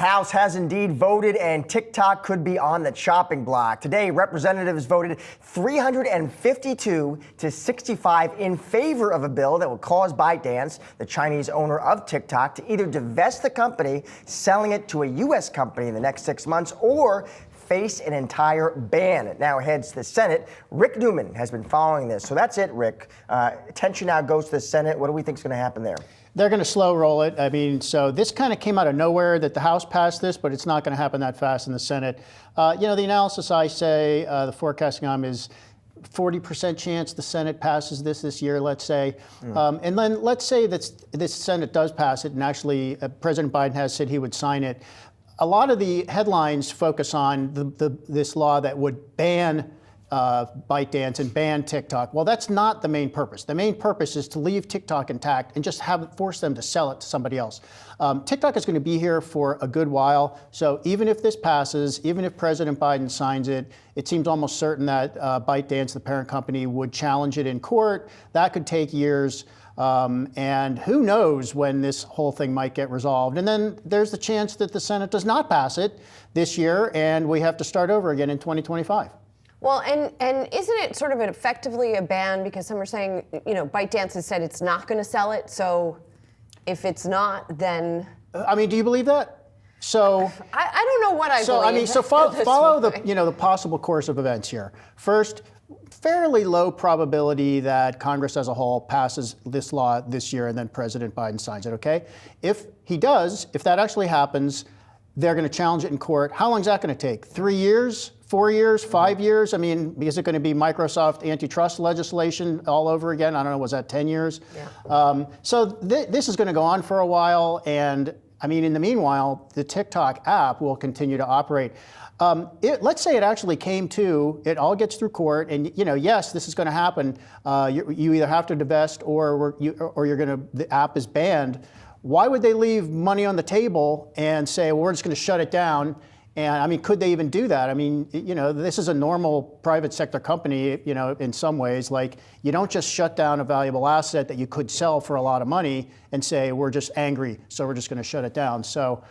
House has indeed voted, and TikTok could be on the chopping block. Today, representatives voted 352 to 65 in favor of a bill that will cause ByteDance, the Chinese owner of TikTok, to either divest the company, selling it to a U.S. company in the next 6 months, or face an entire ban. It now heads to the Senate. Rick Newman has been following this. So that's it, Rick. Attention now goes to the Senate. What do we think is going to happen there? They're going to slow roll it. I mean, so this kind of came out of nowhere that the House passed this, but it's not going to happen that fast in the Senate. The analysis I say, the forecasting on is 40% chance the Senate passes this year, let's say. And then let's say that this Senate does pass it, and actually President Biden has said he would sign it. A lot of the headlines focus on this law that would ban ByteDance and ban TikTok. Well, that's not the main purpose. The main purpose is to leave TikTok intact and just force them to sell it to somebody else. TikTok is going to be here for a good while. So even if this passes, even if President Biden signs it, it seems almost certain that ByteDance, the parent company, would challenge it in court. That could take years. And who knows when this whole thing might get resolved. And then there's the chance that the Senate does not pass it this year, and we have to start over again in 2025. Well, and isn't it sort of effectively a ban, because some are saying, ByteDance has said it's not going to sell it. So if it's not, then... I mean, do you believe that? So I don't know what I believe. So follow the possible course of events here. First, fairly low probability that Congress as a whole passes this law this year and then President Biden signs it, okay? If he does, if that actually happens, they're going to challenge it in court. How long is that going to take? 3 years? 4 years, 5 years? I mean, is it going to be Microsoft antitrust legislation all over again? I don't know, was that 10 years? Yeah. So this is going to go on for a while. And I mean, in the meanwhile, the TikTok app will continue to operate. Let's say it actually came to, it all gets through court, and yes, this is going to happen. You either have to divest or the app is banned. Why would they leave money on the table and say, well, we're just going to shut it down? And I mean, could they even do that? I mean, this is a normal private sector company, in some ways. Like, you don't just shut down a valuable asset that you could sell for a lot of money and say, we're just angry, so we're just going to shut it down. So,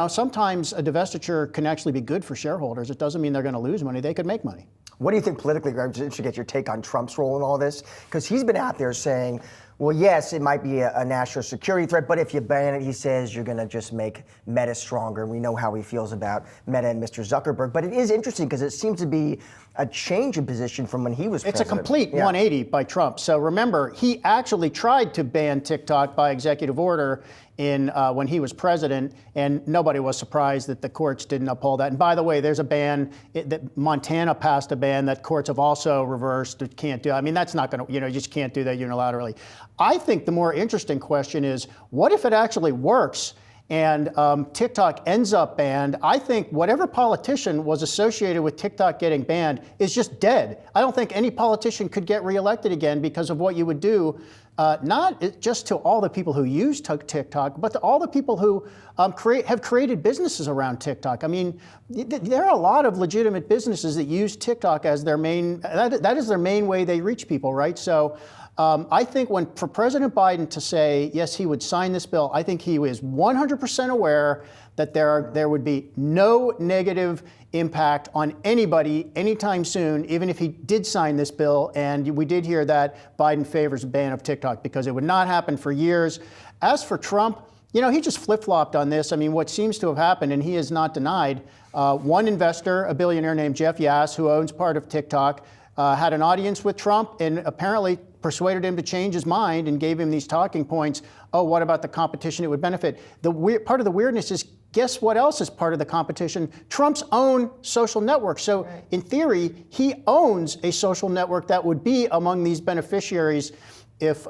sometimes a divestiture can actually be good for shareholders. It doesn't mean they're going to lose money. They could make money. What do you think politically, Greg? I should get your take on Trump's role in all this, because he's been out there saying, well, yes, it might be a national security threat, but if you ban it, he says, you're going to just make Meta stronger. And we know how he feels about Meta and Mr. Zuckerberg. But it is interesting because it seems to be a change in position from when he was president. It's a complete 180 by Trump. So remember, he actually tried to ban TikTok by executive order when he was president, and nobody was surprised that the courts didn't uphold that. And by the way, there's a ban that Montana passed a ban that courts have also reversed. It can't do. I mean, that's not going to, you just can't do that unilaterally. I think the more interesting question is, what if it actually works and TikTok ends up banned? I think whatever politician was associated with TikTok getting banned is just dead. I don't think any politician could get reelected again because of what you would do, not just to all the people who use TikTok, but to all the people who have created businesses around TikTok. I mean, there are a lot of legitimate businesses that use TikTok as their main, that is their main way they reach people, right? So I think for President Biden to say, yes, he would sign this bill, I think he is 100% aware that there would be no negative impact on anybody anytime soon, even if he did sign this bill. And we did hear that Biden favors a ban of TikTok because it would not happen for years. As for Trump, he just flip-flopped on this. I mean, what seems to have happened, and he has not denied, one investor, a billionaire named Jeff Yass, who owns part of TikTok, had an audience with Trump and apparently persuaded him to change his mind and gave him these talking points. Oh, what about the competition? It would benefit. Part of the weirdness is, guess what else is part of the competition? Trump's own social network. So right. In theory, he owns a social network that would be among these beneficiaries if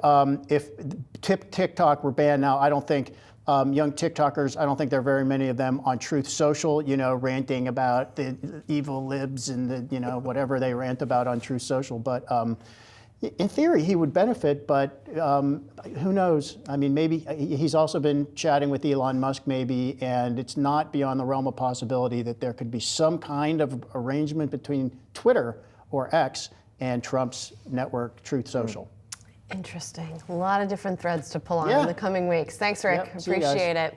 TikTok were banned. Now, I don't think young TikTokers, I don't think there are very many of them on Truth Social, ranting about the evil libs and the, whatever they rant about on Truth Social. But in theory, he would benefit, but who knows? I mean, maybe he's also been chatting with Elon Musk, maybe, and it's not beyond the realm of possibility that there could be some kind of arrangement between Twitter or X and Trump's network, Truth Social. Interesting. A lot of different threads to pull on in the coming weeks. Thanks, Rick. Yep. Appreciate it.